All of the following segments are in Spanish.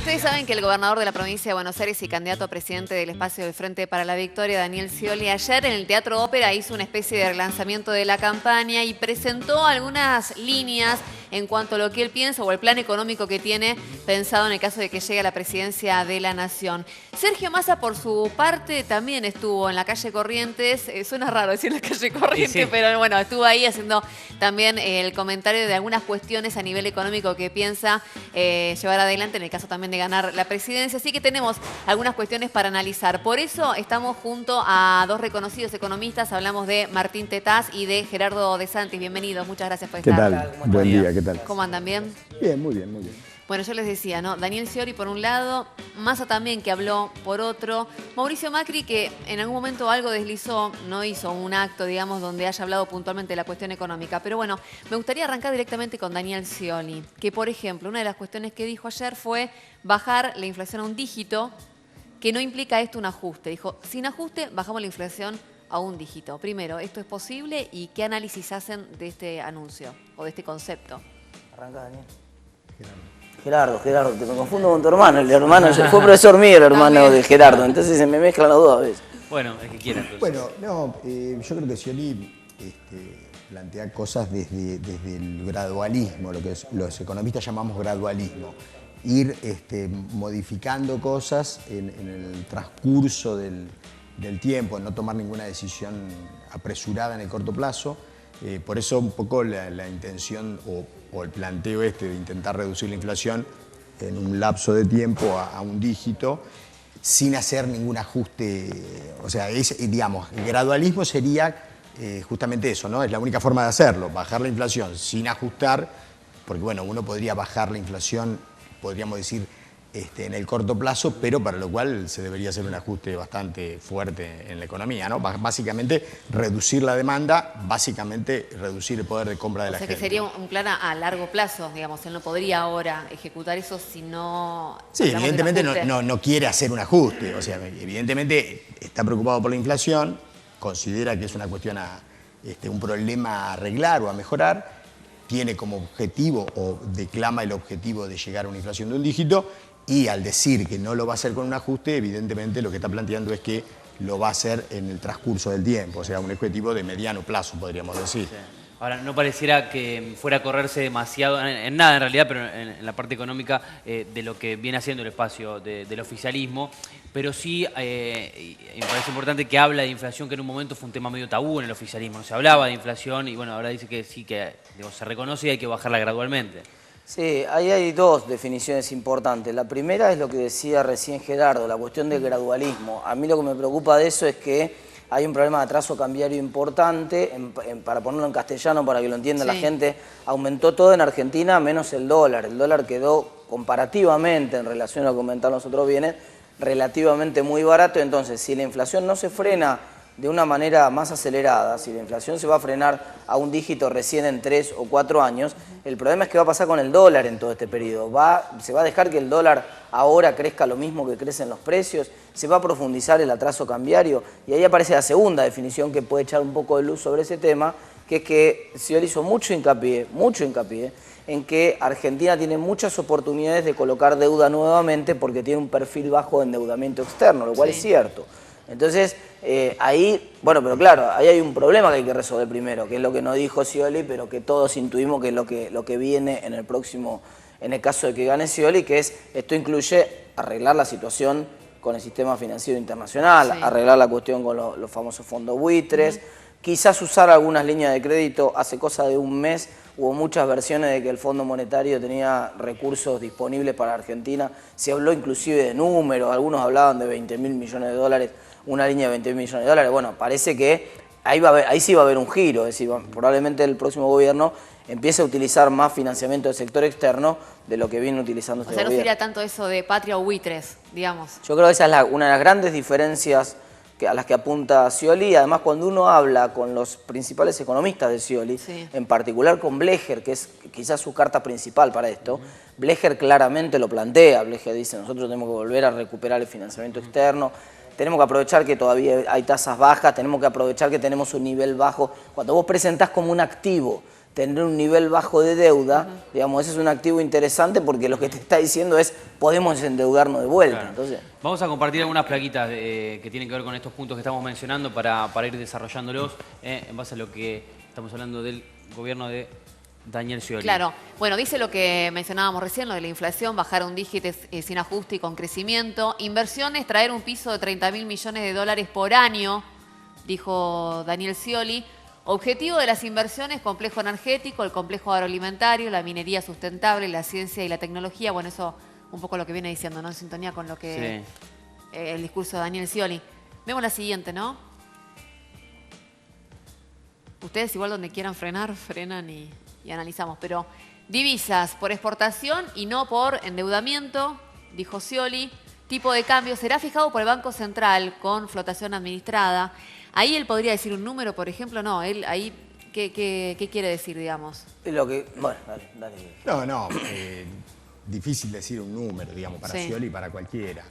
Ustedes saben que el gobernador de la provincia de Buenos Aires y candidato a presidente del espacio del Frente para la Victoria, Daniel Scioli, ayer en el Teatro Ópera hizo una especie de relanzamiento de la campaña y presentó algunas líneas en cuanto a lo que él piensa o el plan económico que tiene pensado en el caso de que llegue a la presidencia de la Nación. Sergio Massa, por su parte, también estuvo en la calle Corrientes. Suena raro decir la calle Corrientes, sí. Pero bueno, estuvo ahí haciendo también el comentario de algunas cuestiones a nivel económico que piensa llevar adelante en el caso también de ganar la presidencia. Así que tenemos algunas cuestiones para analizar. Por eso estamos junto a dos reconocidos economistas. Hablamos de Martín Tetaz y de Gerardo De Santis. Bienvenidos, muchas gracias por estar. ¿Qué tal? Buen día, ¿qué tal? ¿Cómo andan? ¿Bien? Bien, muy bien, muy bien. Bueno, yo les decía, ¿no? Daniel Scioli por un lado, Massa también que habló por otro, Mauricio Macri que en algún momento algo deslizó, no hizo un acto, digamos, donde haya hablado puntualmente de la cuestión económica. Pero bueno, me gustaría arrancar directamente con Daniel Scioli, que por ejemplo, una de las cuestiones que dijo ayer fue bajar la inflación a un dígito, que no implica esto un ajuste. Dijo, sin ajuste bajamos la inflación a un dígito. Primero, ¿esto es posible? ¿Y qué análisis hacen de este anuncio o de este concepto? Arranca, Daniel. Gerardo, te me confundo con tu hermano. El hermano fue profesor mío, el hermano de Gerardo. Entonces se me mezclan las dos a veces. Bueno, el que quiera. Bueno, no, yo creo que Scioli plantea cosas desde el gradualismo, lo que los economistas llamamos gradualismo. Ir modificando cosas en el transcurso del tiempo, no tomar ninguna decisión apresurada en el corto plazo. Por eso un poco la intención o el planteo de intentar reducir la inflación en un lapso de tiempo a un dígito sin hacer ningún ajuste. O sea, digamos, el gradualismo sería justamente eso, ¿no? Es la única forma de hacerlo, bajar la inflación sin ajustar, porque bueno, uno podría bajar la inflación, podríamos decir, en el corto plazo, pero para lo cual se debería hacer un ajuste bastante fuerte en la economía, ¿no? Básicamente reducir la demanda, básicamente reducir el poder de compra de la gente. O sea que sería un plan a largo plazo, digamos, él no podría ahora ejecutar eso si no... Sí, evidentemente no quiere hacer un ajuste, o sea, evidentemente está preocupado por la inflación, considera que es una cuestión, un problema a arreglar o a mejorar, tiene como objetivo o declama el objetivo de llegar a una inflación de un dígito. Y al decir que no lo va a hacer con un ajuste, evidentemente lo que está planteando es que lo va a hacer en el transcurso del tiempo, o sea, un objetivo de mediano plazo, podríamos decir. Sí. Ahora, no pareciera que fuera a correrse demasiado, en nada en realidad, pero en la parte económica, de lo que viene haciendo el espacio del oficialismo, pero sí me parece importante que habla de inflación, que en un momento fue un tema medio tabú en el oficialismo, no se hablaba de inflación y bueno, ahora dice que sí, que se reconoce y hay que bajarla gradualmente. Sí, ahí hay dos definiciones importantes. La primera es lo que decía recién Gerardo, la cuestión del gradualismo. A mí lo que me preocupa de eso es que hay un problema de atraso cambiario importante, para ponerlo en castellano para que lo entienda la gente, aumentó todo en Argentina menos el dólar. El dólar quedó comparativamente, en relación a lo que comentaron los otros bienes, relativamente muy barato. Entonces, si la inflación no se frena de una manera más acelerada, si la inflación se va a frenar a un dígito recién en 3 o 4 años, el problema es que va a pasar con el dólar en todo este periodo. Se va a dejar que el dólar ahora crezca lo mismo que crecen los precios, se va a profundizar el atraso cambiario, y ahí aparece la segunda definición que puede echar un poco de luz sobre ese tema, que es que Scioli hizo mucho hincapié en que Argentina tiene muchas oportunidades de colocar deuda nuevamente porque tiene un perfil bajo de endeudamiento externo, lo cual es cierto. Entonces, ahí, bueno, pero claro, ahí hay un problema que hay que resolver primero, que es lo que no dijo Scioli, pero que todos intuimos que es lo que viene en el próximo, en el caso de que gane Scioli, que es, esto incluye arreglar la situación con el sistema financiero internacional, arreglar la cuestión con los famosos fondos buitres, quizás usar algunas líneas de crédito. Hace cosa de un mes hubo muchas versiones de que el Fondo Monetario tenía recursos disponibles para Argentina, se habló inclusive de números, algunos hablaban de 20.000 millones de dólares, una línea de 20.000 millones de dólares. Bueno, parece que ahí sí va a haber un giro, es decir, probablemente el próximo gobierno empiece a utilizar más financiamiento del sector externo de lo que viene utilizando este gobierno. O sea, no sería tanto eso de patria o buitres, digamos. Yo creo que esa es una de las grandes diferencias a las que apunta Scioli. Además, cuando uno habla con los principales economistas de Scioli, en particular con Blecher, que es quizás su carta principal para esto, Blecher claramente lo plantea. Blecher dice, nosotros tenemos que volver a recuperar el financiamiento externo, tenemos que aprovechar que todavía hay tasas bajas, tenemos que aprovechar que tenemos un nivel bajo. Cuando vos presentás como un activo tener un nivel bajo de deuda, digamos, ese es un activo interesante porque lo que te está diciendo es podemos endeudarnos de vuelta. Claro. Entonces, vamos a compartir algunas plaquitas que tienen que ver con estos puntos que estamos mencionando para ir desarrollándolos en base a lo que estamos hablando del gobierno de Daniel Scioli. Claro, bueno, dice lo que mencionábamos recién, lo de la inflación, bajar un dígito sin ajuste y con crecimiento. Inversiones, traer un piso de 30.000 millones de dólares por año, dijo Daniel Scioli. Objetivo de las inversiones, complejo energético, el complejo agroalimentario, la minería sustentable, la ciencia y la tecnología. Bueno, eso un poco lo que viene diciendo, ¿no? En sintonía con lo que el discurso de Daniel Scioli. Vemos la siguiente, ¿no? Ustedes igual donde quieran frenar, frenan y analizamos. Pero divisas por exportación y no por endeudamiento, dijo Scioli. Tipo de cambio será fijado por el Banco Central con flotación administrada. Ahí él podría decir un número, por ejemplo, no, él ahí, ¿qué quiere decir, digamos? lo que, bueno, dale. No, difícil decir un número, digamos, para Scioli y para cualquiera.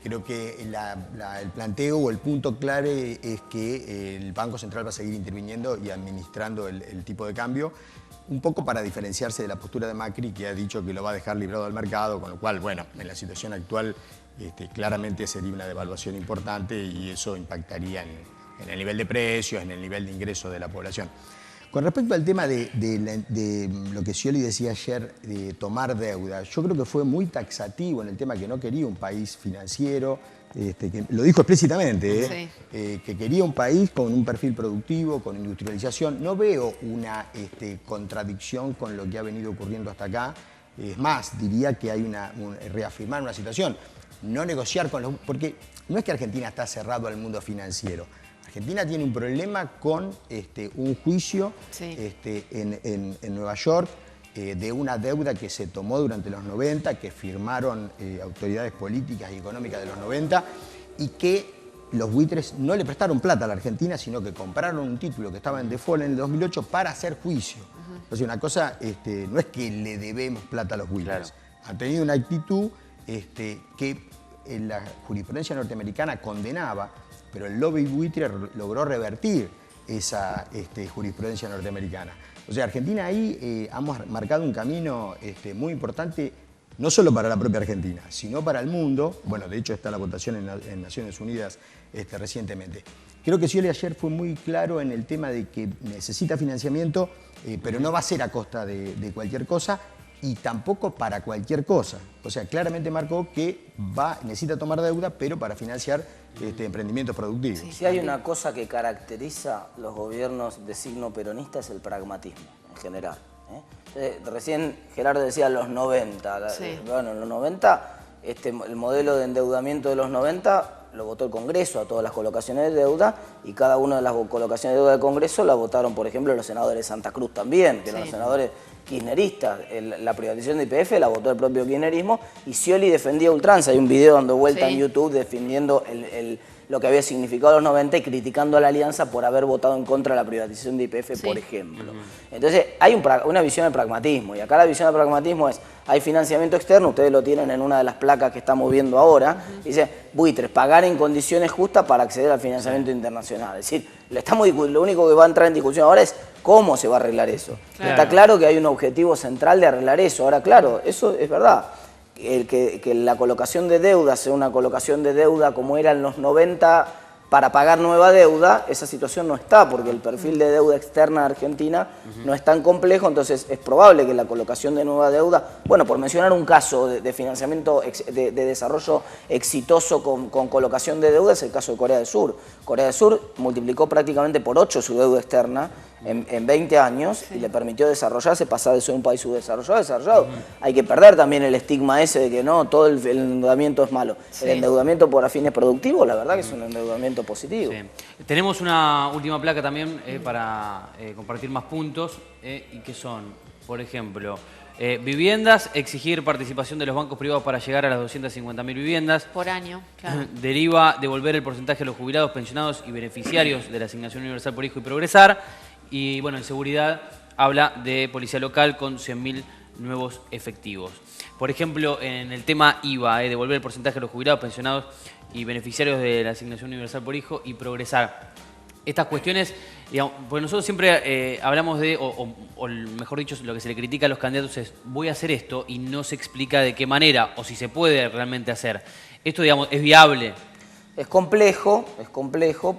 Creo que el planteo o el punto clave es que el Banco Central va a seguir interviniendo y administrando el tipo de cambio, un poco para diferenciarse de la postura de Macri, que ha dicho que lo va a dejar librado al mercado, con lo cual, bueno, en la situación actual claramente sería una devaluación importante y eso impactaría en el nivel de precios, en el nivel de ingresos de la población. Con respecto al tema de lo que Scioli decía ayer, de tomar deuda, yo creo que fue muy taxativo en el tema que no quería un país financiero, que lo dijo explícitamente, que quería un país con un perfil productivo, con industrialización. No veo una contradicción con lo que ha venido ocurriendo hasta acá. Es más, diría que hay reafirmar una situación, no negociar con los... Porque no es que Argentina está cerrado al mundo financiero. Argentina tiene un problema con un juicio en Nueva York de una deuda que se tomó durante los 90, que firmaron autoridades políticas y económicas de los 90 y que los buitres no le prestaron plata a la Argentina, sino que compraron un título que estaba en default en el 2008 para hacer juicio. Entonces una cosa, no es que le debemos plata a los buitres. Claro. Han tenido una actitud que la jurisprudencia norteamericana condenaba, pero el lobby buitre logró revertir esa jurisprudencia norteamericana. O sea, Argentina ahí ha marcado un camino muy importante, no solo para la propia Argentina, sino para el mundo. Bueno, de hecho está la votación en Naciones Unidas recientemente. Creo que Scioli ayer fue muy claro en el tema de que necesita financiamiento, pero no va a ser a costa de cualquier cosa y tampoco para cualquier cosa. O sea, claramente marcó que necesita tomar deuda, pero para financiar emprendimientos productivos. Sí. Si hay una cosa que caracteriza los gobiernos de signo peronista es el pragmatismo, en general. Recién Gerardo decía los 90. Bueno, en los 90, el modelo de endeudamiento de los 90 lo votó el Congreso a todas las colocaciones de deuda y cada una de las colocaciones de deuda del Congreso la votaron, por ejemplo, los senadores de Santa Cruz también, que eran los senadores kirchneristas. La privatización de YPF la votó el propio kirchnerismo y Scioli defendía ultranza. Hay un video dando vuelta en YouTube defendiendo lo que había significado los 90 y criticando a la Alianza por haber votado en contra de la privatización de YPF, por ejemplo. Entonces, hay una visión del pragmatismo, y acá la visión del pragmatismo es, hay financiamiento externo, ustedes lo tienen en una de las placas que estamos viendo ahora, dice, buitres, pagar en condiciones justas para acceder al financiamiento internacional. Es decir, lo único que va a entrar en discusión ahora es cómo se va a arreglar eso. Claro. Está claro que hay un objetivo central de arreglar eso. Ahora, claro, eso es verdad. Que la colocación de deuda sea una colocación de deuda como era en los 90 para pagar nueva deuda, esa situación no está, porque el perfil de deuda externa de Argentina no es tan complejo, entonces es probable que la colocación de nueva deuda, bueno, por mencionar un caso de financiamiento de desarrollo exitoso con colocación de deuda, es el caso de Corea del Sur. Corea del Sur multiplicó prácticamente por 8 su deuda externa en 20 años y le permitió desarrollarse, pasar de ser un país subdesarrollado a desarrollado. Hay que perder también el estigma ese de que no, todo el endeudamiento es malo. El endeudamiento por fines productivos, la verdad que es un endeudamiento positivo. Tenemos una última placa también para compartir más puntos y que son, por ejemplo, viviendas, exigir participación de los bancos privados para llegar a las 250.000 viviendas. Por año, claro. Deriva devolver el porcentaje a los jubilados, pensionados y beneficiarios de la Asignación Universal por Hijo y Progresar. Y bueno, en seguridad habla de policía local con 100.000 nuevos efectivos. Por ejemplo, en el tema IVA, devolver el porcentaje a los jubilados, pensionados y beneficiarios de la Asignación Universal por Hijo y Progresar. Estas cuestiones, digamos, porque nosotros siempre hablamos de, o mejor dicho, lo que se le critica a los candidatos es, voy a hacer esto y no se explica de qué manera o si se puede realmente hacer. Esto, digamos, es viable. Es complejo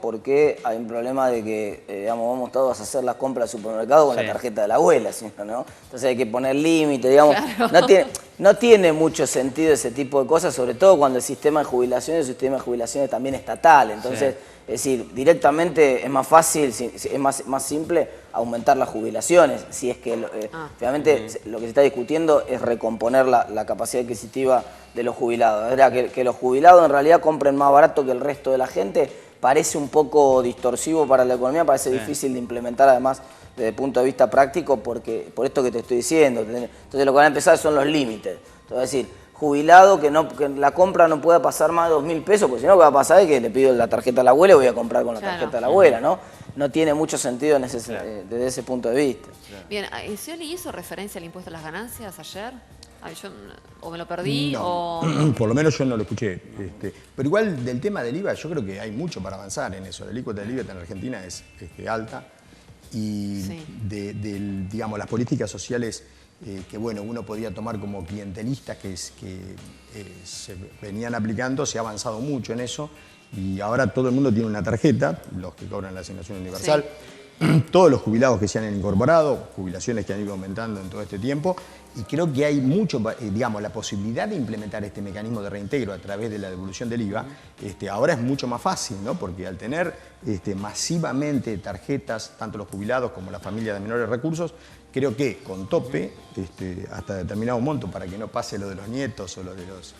porque hay un problema de que, digamos, vamos todos a hacer las compras al supermercado con la tarjeta de la abuela, ¿no? Entonces hay que poner límite, digamos. Claro. No tiene mucho sentido ese tipo de cosas, sobre todo cuando el sistema de jubilaciones es un sistema de jubilaciones también estatal. Entonces, es decir, directamente es más fácil, es más simple aumentar las jubilaciones. Si es que, finalmente, lo que se está discutiendo es recomponer la capacidad adquisitiva de los jubilados. Es verdad que los jubilados en realidad compren más barato que el resto de la gente, parece un poco distorsivo para la economía, parece difícil de implementar además desde el punto de vista práctico por esto que te estoy diciendo. Entonces lo que van a empezar son los límites. Entonces, es decir, jubilado que la compra no pueda pasar más de 2.000 pesos, porque si no lo que va a pasar es que le pido la tarjeta a la abuela y voy a comprar con la tarjeta de la abuela, ¿no? No tiene mucho sentido desde ese punto de vista. Bien, ¿Scioli hizo referencia al impuesto a las ganancias ayer? Yo, o me lo perdí, no, por lo menos yo no lo escuché. Pero igual del tema del IVA, yo creo que hay mucho para avanzar en eso. La alícuota del IVA en Argentina es alta y digamos, las políticas sociales que bueno, uno podía tomar como clientelistas que se venían aplicando, se ha avanzado mucho en eso y ahora todo el mundo tiene una tarjeta, los que cobran la asignación universal. Todos los jubilados que se han incorporado, jubilaciones que han ido aumentando en todo este tiempo, y creo que hay mucho, digamos, la posibilidad de implementar este mecanismo de reintegro a través de la devolución del IVA, ahora es mucho más fácil, ¿no? Porque al tener masivamente tarjetas, tanto los jubilados como las familias de menores recursos, creo que con tope, hasta determinado monto, para que no pase lo de los nietos o lo de los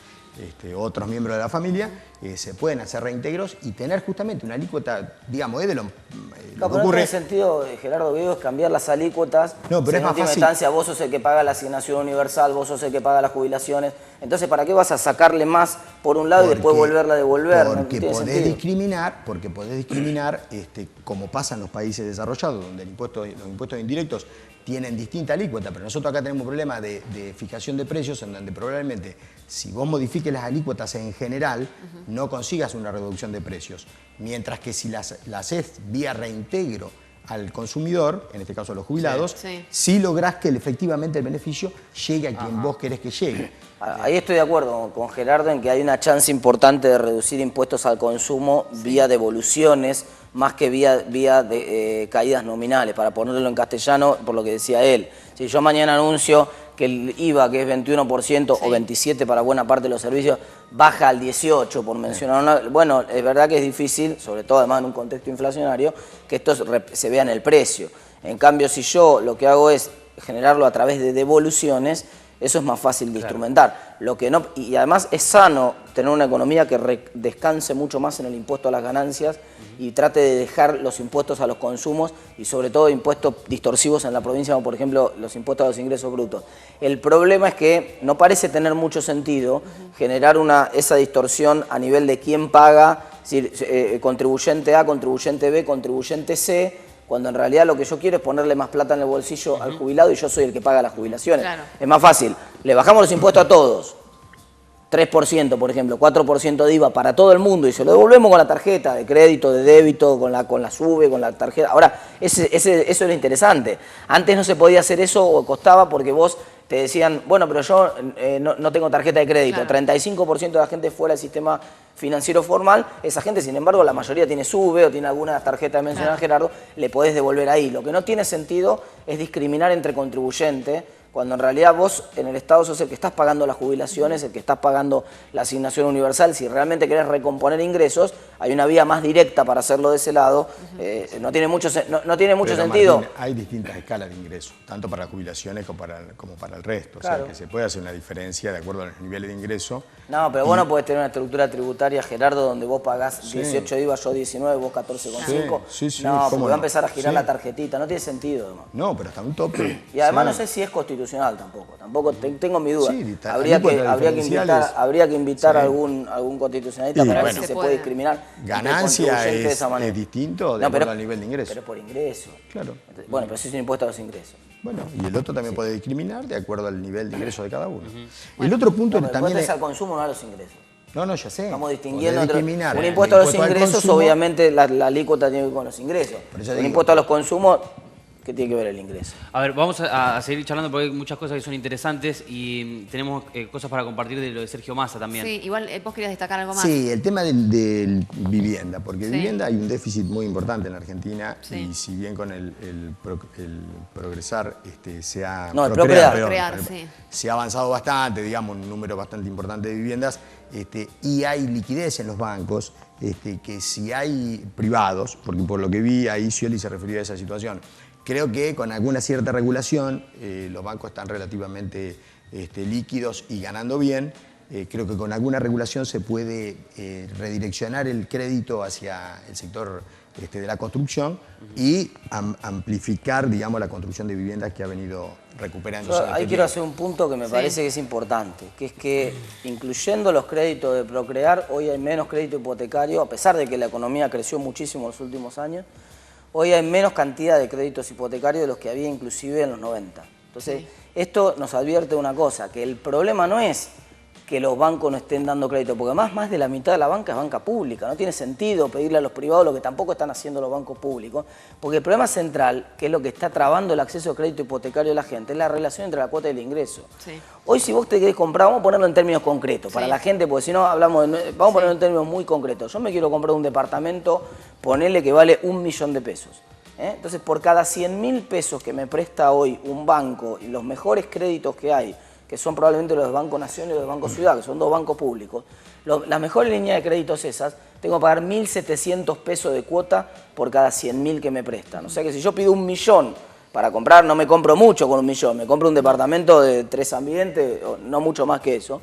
otros miembros de la familia, se pueden hacer reintegros y tener justamente una alícuota, digamos, de lo que ocurre. No tiene sentido, Gerardo, que es cambiar las alícuotas. No, pero es más fácil. En última instancia, vos sos el que paga la asignación universal, vos sos el que paga las jubilaciones. Entonces, ¿para qué vas a sacarle más por un lado y después volverla a devolver? Porque podés discriminar, como pasa en los países desarrollados, donde los impuestos indirectos tienen distinta alícuota, pero nosotros acá tenemos un problema de fijación de precios en donde probablemente si vos modifiques las alícuotas en general, no consigas una reducción de precios. Mientras que si las haces vía reintegro al consumidor, en este caso a los jubilados, sí lográs que efectivamente el beneficio llegue a quien vos querés que llegue. Ahí estoy de acuerdo con Gerardo en que hay una chance importante de reducir impuestos al consumo vía devoluciones, más que vía de caídas nominales, para ponerlo en castellano por lo que decía él. Si yo mañana anuncio que el IVA, que es 21% o 27% para buena parte de los servicios, baja al 18%, por mencionar una... Bueno, es verdad que es difícil, sobre todo además en un contexto inflacionario, que esto se vea en el precio. En cambio, si yo lo que hago es generarlo a través de devoluciones, eso es más fácil de instrumentar. Lo que no, y además es sano tener una economía que descanse mucho más en el impuesto a las ganancias y trate de dejar los impuestos a los consumos y sobre todo impuestos distorsivos en la provincia, como por ejemplo los impuestos a los ingresos brutos. El problema es que no parece tener mucho sentido generar esa distorsión a nivel de quién paga, es decir, contribuyente A, contribuyente B, contribuyente C, cuando en realidad lo que yo quiero es ponerle más plata en el bolsillo al jubilado y yo soy el que paga las jubilaciones. Claro. Es más fácil, le bajamos los impuestos a todos, 3% por ejemplo, 4% de IVA para todo el mundo y se lo devolvemos con la tarjeta de crédito, de débito, con la SUBE, con la tarjeta. Ahora, eso es lo interesante. Antes no se podía hacer eso o costaba porque vos te decían, bueno, pero yo no tengo tarjeta de crédito. Claro. 35% de la gente fuera del sistema financiero formal, esa gente, sin embargo, la mayoría tiene SUBE o tiene alguna tarjeta de mencionar Gerardo, le podés devolver ahí. Lo que no tiene sentido es discriminar entre contribuyentes, cuando en realidad vos en el Estado sos el que estás pagando las jubilaciones, el que estás pagando la asignación universal. Si realmente querés recomponer ingresos, hay una vía más directa para hacerlo de ese lado. No tiene mucho sentido. Martín, hay distintas escalas de ingresos, tanto para las jubilaciones como para el resto. Claro. O sea, que se puede hacer una diferencia de acuerdo a los niveles de ingreso. No, pero vos no podés tener una estructura tributaria, Gerardo, donde vos pagás 18 de IVA, yo 19, vos 14,5. Sí, no, porque va a empezar a girar la tarjetita, no tiene sentido. Además. No, pero hasta un tope. Y además no sé si es constitucional tampoco tengo mi duda. Sí, habría que invitar a algún constitucionalista para ver si se puede discriminar. Ganancia es distinto de acuerdo al nivel de ingreso. Pero por ingreso. Claro. Bueno, pero eso es un impuesto a los ingresos. Bueno, y el otro también puede discriminar de acuerdo al nivel de ingreso de cada uno. El otro punto también es al consumo, no a los ingresos. No, ya sé. Estamos distinguiendo entre discriminar un el impuesto a los impuesto al ingresos, consumo. obviamente la alícuota tiene que ver con los ingresos. Un impuesto a los consumos, ¿qué tiene que ver el ingreso? A ver, vamos a seguir charlando porque hay muchas cosas que son interesantes y tenemos cosas para compartir de lo de Sergio Massa también. Sí, igual vos querías destacar algo más. Sí, el tema de vivienda, porque Sí. vivienda hay un déficit muy importante en la Argentina Sí. y si bien con el progresar se ha... No, el procrear. Procrear, sí. Se ha avanzado bastante, digamos, un número bastante importante de viviendas y hay liquidez en los bancos, que si hay privados, porque por lo que vi ahí Scioli se refería a esa situación, creo que con alguna cierta regulación los bancos están relativamente líquidos y ganando bien. Creo que con alguna regulación se puede redireccionar el crédito hacia el sector de la construcción y amplificar, digamos, la construcción de viviendas que ha venido recuperándose. Ahí quiero hacer un punto que me parece que es importante, que es que incluyendo los créditos de Procrear, hoy hay menos crédito hipotecario, a pesar de que la economía creció muchísimo en los últimos años, hoy hay menos cantidad de créditos hipotecarios de los que había inclusive en los 90. Entonces, esto nos advierte una cosa, que el problema no es que los bancos no estén dando crédito, porque más de la mitad de la banca es banca pública. No tiene sentido pedirle a los privados lo que tampoco están haciendo los bancos públicos, porque el problema central, que es lo que está trabando el acceso a crédito hipotecario de la gente, es la relación entre la cuota y el ingreso. Sí. Hoy si vos te querés comprar, vamos a ponerlo en términos concretos, para la gente, porque si no hablamos, vamos a ponerlo en términos muy concretos. Yo me quiero comprar un departamento, ponele que vale 1 millón de pesos. Entonces, por cada 100.000 pesos que me presta hoy un banco y los mejores créditos que hay, que son probablemente los de Banco Nación y los de Banco Ciudad, que son dos bancos públicos, las mejores líneas de créditos esas, tengo que pagar 1.700 pesos de cuota por cada 100.000 que me prestan. O sea que si yo pido 1 millón para comprar, no me compro mucho con 1 millón, me compro un departamento de 3 ambientes, o no mucho más que eso,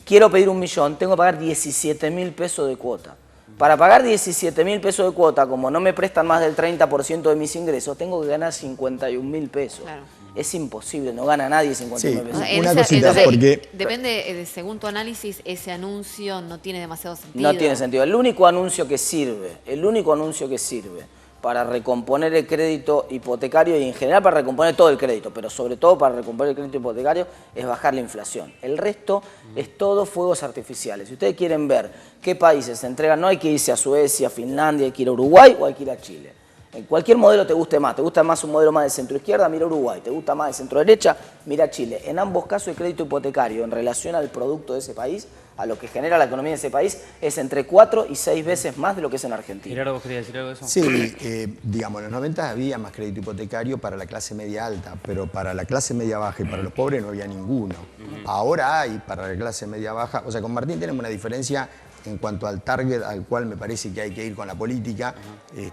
quiero pedir 1 millón, tengo que pagar 17.000 pesos de cuota. Para pagar 17.000 pesos de cuota, como no me prestan más del 30% de mis ingresos, tengo que ganar 51.000 pesos. Claro. Es imposible, no gana nadie 51.000 pesos. Una cosita, porque... Depende, según tu análisis, ese anuncio no tiene demasiado sentido. No tiene sentido. El único anuncio que sirve para recomponer el crédito hipotecario y en general para recomponer todo el crédito, pero sobre todo para recomponer el crédito hipotecario, es bajar la inflación. El resto es todo fuegos artificiales. Si ustedes quieren ver qué países se entregan, no hay que irse a Suecia, a Finlandia, hay que ir a Uruguay o hay que ir a Chile. En cualquier modelo te guste más un modelo más de centro izquierda, mira Uruguay, te gusta más de centro derecha, mira Chile. En ambos casos el crédito hipotecario en relación al producto de ese país, a lo que genera la economía de ese país, es entre 4 y 6 veces más de lo que es en Argentina. Gerardo, ¿vos querías decir algo de eso? Sí, digamos, en los 90 había más crédito hipotecario para la clase media alta, pero para la clase media baja y para los pobres no había ninguno. Ahora hay para la clase media baja, o sea, con Martín tenemos una diferencia en cuanto al target al cual me parece que hay que ir con la política.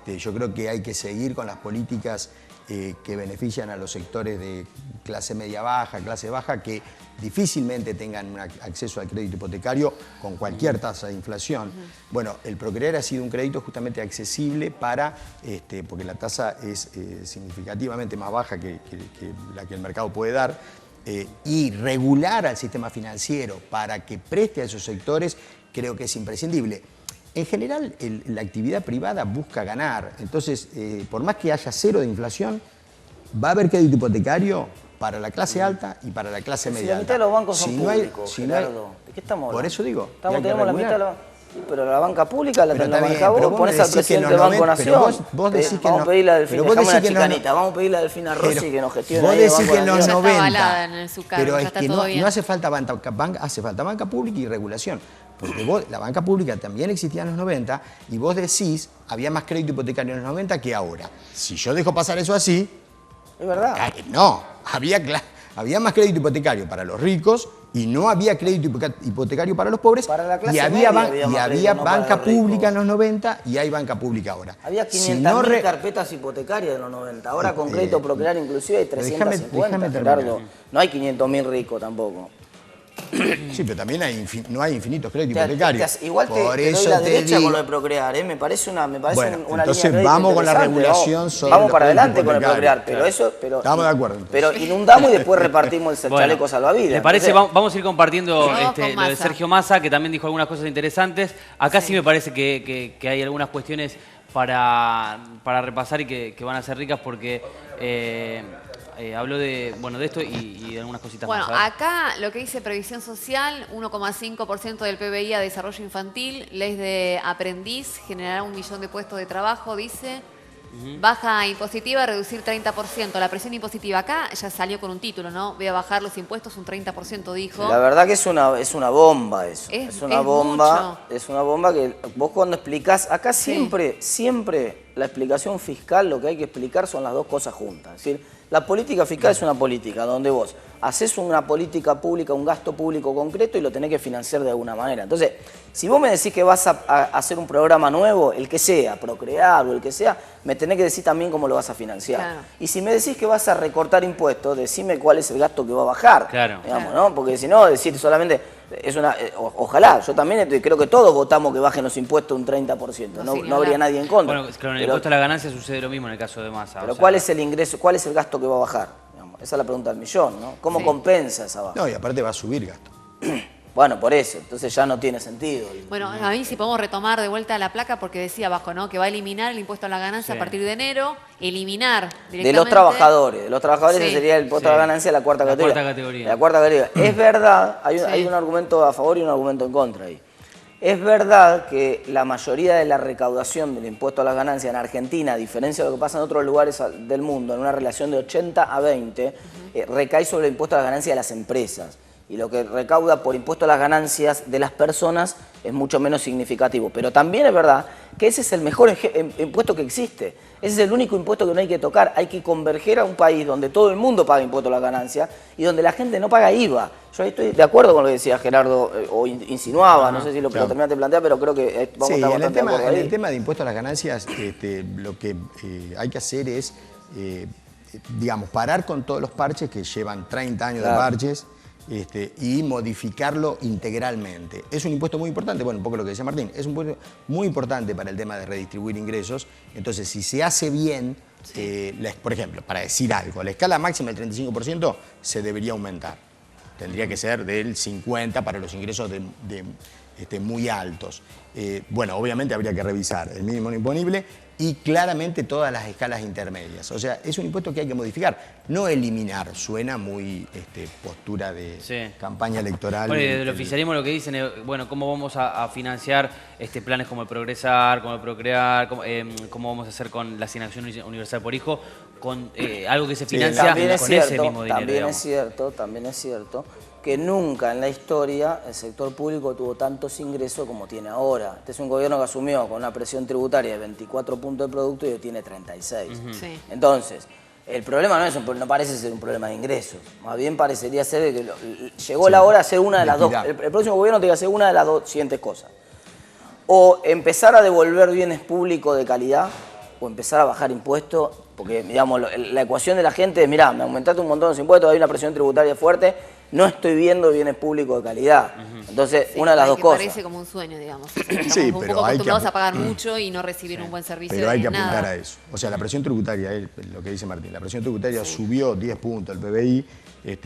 Yo creo que hay que seguir con las políticas que benefician a los sectores de clase media baja, clase baja, que difícilmente tengan un acceso al crédito hipotecario con cualquier tasa de inflación. Bueno, el Procrear ha sido un crédito justamente accesible para, porque la tasa es significativamente más baja que la que el mercado puede dar, y regular al sistema financiero para que preste a esos sectores, creo que es imprescindible. En general, la actividad privada busca ganar. Entonces, por más que haya 0 de inflación, va a haber crédito hipotecario para la clase alta y para la clase media alta. La mitad de los bancos son públicos, Gerardo. ¿De qué estamos hablando? Por eso digo. Tenemos la mitad de la... Pero la banca pública la manejás vos, ponés al presidente del Banco Nación. Vos decís que vamos a pedirle a Delfina, dejame una chicanita, vamos a pedirle a Delfina Rossi que nos gestione. Vos decís que en los 90, pero es que no hace falta hace falta banca pública y regulación. Porque la banca pública también existía en los 90 y vos decís, había más crédito hipotecario en los 90 que ahora. Si yo dejo pasar eso así... Es verdad. No, había más crédito hipotecario para los ricos y no había crédito hipotecario para los pobres. Para la clase y había banca pública en los 90 y hay banca pública ahora. Había 500.000 carpetas hipotecarias en los 90. Ahora con crédito Procrear inclusive hay 350, Gerardo. No hay 500.000 ricos tampoco. Sí, pero también no hay infinitos créditos hipotecarios. Igual te doy la derecha con lo de Procrear, me parece una entonces línea de vamos con la regulación sobre vamos para adelante con el Procrear, pero estamos de acuerdo. Pero inundamos y después repartimos el chaleco salvavidas. ¿Me parece? Vamos a ir compartiendo lo de Sergio Massa, que también dijo algunas cosas interesantes. Acá sí me parece que hay algunas cuestiones para repasar y que van a ser ricas porque habló de, bueno, de esto y de algunas cositas Bueno, más. A ver. acá lo que dice Previsión Social, 1,5% del PBI a desarrollo infantil, ley de aprendiz, generará 1 millón de puestos de trabajo, dice. Baja impositiva, reducir 30%. La presión impositiva acá ya salió con un título, ¿no? Voy a bajar los impuestos un 30%, dijo. La verdad que es una bomba eso. Es Una bomba. mucho. Es una bomba que vos cuando explicás, acá siempre la explicación fiscal, lo que hay que explicar son las dos cosas juntas. Es decir, la política fiscal es una política donde vos haces una política pública, un gasto público concreto y lo tenés que financiar de alguna manera. Entonces, si vos me decís que vas a hacer un programa nuevo, el que sea, Procrear o el que sea, me tenés que decir también cómo lo vas a financiar. Claro. Y si me decís que vas a recortar impuestos, decime cuál es el gasto que va a bajar. Claro. Digamos, ¿no? Porque si no, decir solamente es una... ojalá, yo también creo que todos votamos que bajen los impuestos un 30%. No, Sí, no habría nadie en contra. Bueno, claro, en el Pero- impuesto a la ganancia sucede lo mismo en el caso de Massa. pero o sea, ¿cuál es el ingreso, cuál es el gasto que va a bajar? Digamos, esa es la pregunta del millón, ¿no? ¿Cómo Sí. compensa esa baja? No, y aparte va a subir gasto. Bueno, por eso, entonces ya no tiene sentido. Bueno, a mí si podemos retomar de vuelta la placa, porque decía abajo, ¿no? Que va a eliminar el impuesto a la ganancia Sí. a partir de enero, eliminar directamente... De los trabajadores Sí. ese sería el impuesto a la Sí. ganancia de la cuarta La categoría. cuarta categoría. La cuarta categoría. Es verdad, Sí. hay un argumento a favor y un argumento en contra ahí. Es verdad que la mayoría de la recaudación del impuesto a las ganancias en Argentina, a diferencia de lo que pasa en otros lugares del mundo, en una relación de 80 a 20, recae sobre el impuesto a las ganancias de las empresas. Y lo que recauda por impuesto a las ganancias de las personas es mucho menos significativo. Pero también es verdad que ese es el mejor impuesto que existe. Ese es el único impuesto que no hay que tocar. Hay que converger a un país donde todo el mundo paga impuesto a las ganancias y donde la gente no paga IVA. Yo ahí estoy de acuerdo con lo que decía Gerardo, o insinuaba, no sé si lo Claro. terminaste de plantear, pero creo que vamos a Sí, estar en el, bastante de tema, acuerdo en ahí. el tema de impuestos a las ganancias, lo que hay que hacer es, digamos, parar con todos los parches que llevan 30 años Claro. de parches y modificarlo integralmente. Es un impuesto muy importante, bueno, un poco lo que decía Martín, es un impuesto muy importante para el tema de redistribuir ingresos. Entonces, si se hace bien, por ejemplo, para decir algo, la escala máxima del 35% se debería aumentar. Tendría que ser del 50% para los ingresos muy altos. Bueno, obviamente habría que revisar el mínimo imponible y claramente todas las escalas intermedias. O sea, es un impuesto que hay que modificar, no eliminar. Suena muy postura de Sí. campaña electoral. Bueno, y del oficialismo lo que dicen es, bueno, ¿cómo vamos a financiar planes como el Progresar, como el Procrear, cómo vamos a hacer con la asignación universal por hijo, con algo que se financia También es con ese cierto, mismo dinero? también es cierto que nunca en la historia el sector público tuvo tantos ingresos como tiene ahora. Este es un gobierno que asumió con una presión tributaria de 24 puntos de producto y hoy tiene 36. Sí. Entonces, el problema no parece ser un problema de ingresos. Más bien parecería ser que llegó la hora de hacer una de las dos. equidad. El próximo gobierno tiene que hacer una de las dos siguientes cosas. O empezar a devolver bienes públicos de calidad, o empezar a bajar impuestos, porque digamos, la ecuación de la gente es, mirá, me aumentaste un montón los impuestos, hay una presión tributaria fuerte, no estoy viendo bienes públicos de calidad. Entonces, Sí, una de las dos que cosas. parece como un sueño, digamos. O sea, estamos Sí, un pero poco hay que acostumbrados a pagar mucho y no recibir un buen servicio. Pero hay que en nada. apuntar a eso. O sea, la presión tributaria, es lo que dice Martín, la presión tributaria subió 10 puntos el PBI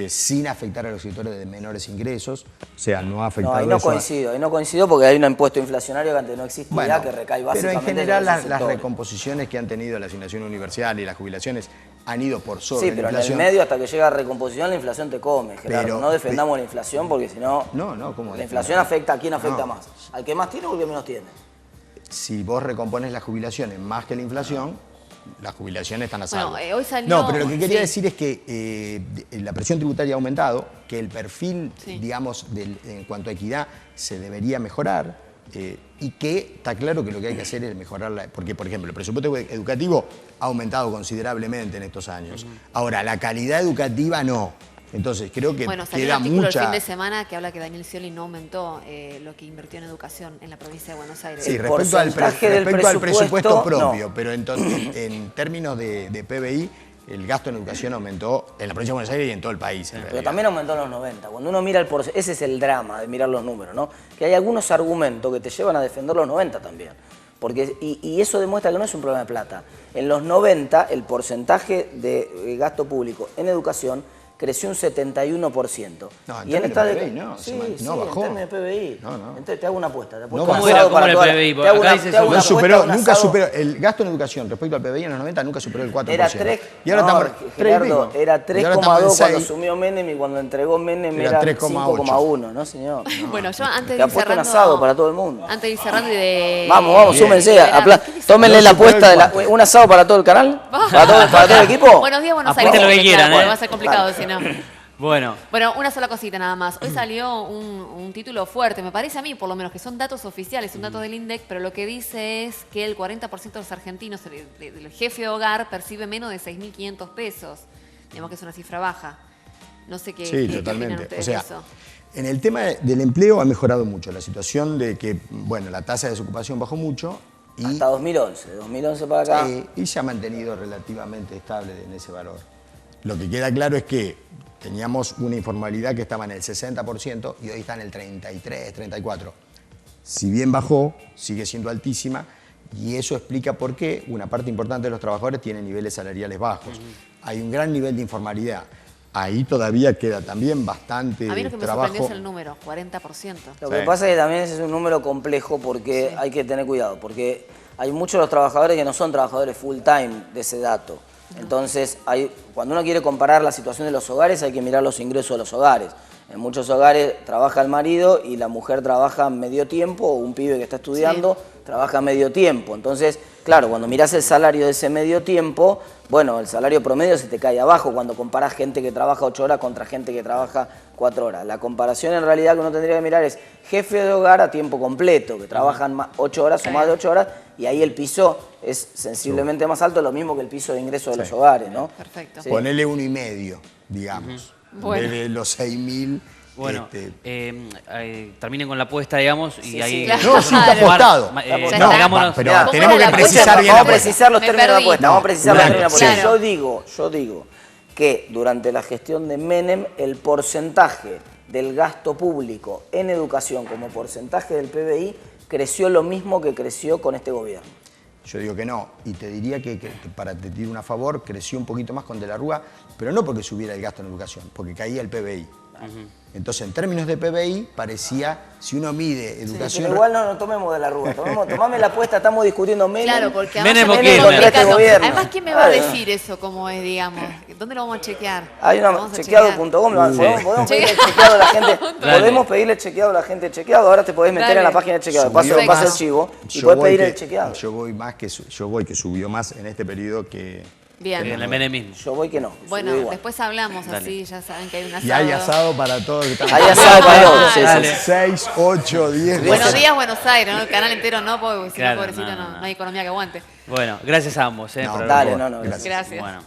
sin afectar a los sectores de menores ingresos. O sea, no ha afectado No, ahí no eso a- coincido porque hay un impuesto inflacionario que antes no existía, Bueno, que recae pero básicamente en general los las sectores. recomposiciones que han tenido la asignación universal y las jubilaciones han ido por sobre Sí, la pero en el inflación. medio, hasta que llega a recomposición, la inflación te come, Gerardo. Pero- no defendamos la inflación porque si no... No, ¿cómo La defender? inflación afecta a quién afecta No. más. ¿Al que más tiene o al que menos tiene? Si vos recompones las jubilaciones más que la inflación, las jubilaciones están a salvo. Bueno, hoy salió- No, pero lo que quería sí. decir es que la presión tributaria ha aumentado, que el perfil, Sí. digamos, en cuanto a equidad se debería mejorar y que está claro que lo que hay que hacer es mejorarla. Porque, por ejemplo, el presupuesto educativo ha aumentado considerablemente en estos años. Ahora, la calidad educativa no. Entonces, creo que Bueno, salió un queda artículo el mucha... fin de semana que habla que Daniel Scioli no aumentó lo que invirtió en educación en la provincia de Buenos Aires. Sí, El respecto al porcentaje del presupuesto presupuesto, propio, no. pero en términos de PBI, el gasto en educación aumentó en la provincia de Buenos Aires y en todo el país. en Pero realidad. también aumentó en los 90. Cuando uno mira el porcentaje, ese es el drama de mirar los números, ¿no? Que hay algunos argumentos que te llevan a defender los 90 también. Porque, y eso demuestra que no es un problema de plata. En los 90, el porcentaje de gasto público en educación creció un 71%. No, en y en términos esta de PBI no, no bajó. en términos de PBI. No, no. Entonces te hago una apuesta. Te apuesto No un bajó. asado ¿Cómo para era toda el PBI? te hago Acá una- dice te hago No una superó, apuesta, un nunca asado. superó, el gasto en educación respecto al PBI en los 90 nunca superó el 4%. Era 3, y ahora no, estamos Gerardo, era Y ahora estamos en 3,2 cuando 6. asumió Menem y cuando entregó Menem Era era 3,8. 5,1, ¿no, señor? Bueno, yo antes Te de ir apuesto un cerrando... asado para todo el mundo. Antes de ir cerrando y de... Vamos, Bien. súmense. ¿Qué dice? Tómenle No la superó apuesta el de cuatro. un asado para todo el canal. ¿Para todo el equipo? Buenos días, Buenos Aires. Apuesten lo que quieran, Porque ¿eh? va a ser complicado si no. Bueno, Bueno, una sola cosita nada más. Hoy salió un título fuerte, me parece a mí por lo menos, que son datos oficiales, son datos del INDEC, pero lo que dice es que el 40% de los argentinos, del jefe de hogar, percibe menos de 6.500 pesos. Digamos que es una cifra baja. No sé qué, Sí, qué opinan totalmente. ustedes O sea, de eso. en el tema del empleo ha mejorado mucho. La situación de que, bueno, la tasa de desocupación bajó mucho y, Hasta 2011. De 2011 para acá. y se ha mantenido relativamente estable en ese valor. Lo que queda claro es que teníamos una informalidad que estaba en el 60% y hoy está en el 33, 34%. Si bien bajó, sigue siendo altísima y eso explica por qué una parte importante de los trabajadores tiene niveles salariales bajos. Hay un gran nivel de informalidad. Ahí todavía queda también bastante A mí lo que me trabajo. sorprendió es el número, 40%. Lo que pasa es que también ese es un número complejo porque hay que tener cuidado, porque hay muchos de los trabajadores que no son trabajadores full time de ese dato. Entonces, cuando uno quiere comparar la situación de los hogares, hay que mirar los ingresos de los hogares. En muchos hogares trabaja el marido y la mujer trabaja medio tiempo, o un pibe que está estudiando trabaja medio tiempo. Entonces, claro, cuando mirás el salario de ese medio tiempo, bueno, el salario promedio se te cae abajo cuando comparás gente que trabaja 8 horas contra gente que trabaja 4 horas. La comparación en realidad que uno tendría que mirar es jefe de hogar a tiempo completo, que trabajan 8 horas o más de 8 horas, y ahí el piso es sensiblemente más alto, lo mismo que el piso de ingreso de los hogares, ¿no? Perfecto. Sí. Ponele 1,5, digamos. Bueno. De los 6.000. bueno, terminen con la apuesta, digamos, y Sí, ahí... sí. Claro. No, sí, está apostado. Ya está. Mantengámonos- pero Mirá, tenemos ¿cómo que era la precisar apuesta? bien Vamos la a apuesta. precisar los Me términos de la perdí. apuesta. Vamos a precisar No, los términos de la apuesta. claro. Yo digo que durante la gestión de Menem el porcentaje del gasto público en educación como porcentaje del PBI creció lo mismo que creció con este gobierno. Yo digo que no, y te diría que para te tirar una favor, creció un poquito más con De la Rúa, pero no porque subiera el gasto en educación, porque caía el PBI. Entonces, en términos de PBI, parecía, si uno mide educación... Pero igual no tomemos de la Rúa, tomame la apuesta, estamos discutiendo Menem. Claro, porque Menem además o es muy Kirchner. complicado. Gobierno. Además, ¿quién me va a Claro. decir eso cómo es, digamos? ¿Dónde lo vamos a chequear? Hay una Vamos a chequeado.com, podemos pedirle chequeado a la gente. Dale. Podemos pedirle chequeado a la gente chequeado. Ahora te podés meter Dale. en la página de chequeado. Subió Paso el más. chivo y Yo podés voy pedir que- el chequeado. Yo voy que subió más en este periodo que... Bien. En el menemismo. Yo voy que no. Bueno, subió igual. después hablamos Dale. así, ya saben que hay un asado. Y hay asado para todos. Hay asado para todos. Sí, sí, Dale. sí. 6, 8, 10... Buenos días, Buenos Aires, ¿no? El canal entero no, porque si Claro, no, pobrecito, no. no hay economía que aguante. Bueno, gracias a ambos. No, por- Dale, por no, favor, gracias. Gracias. Bueno.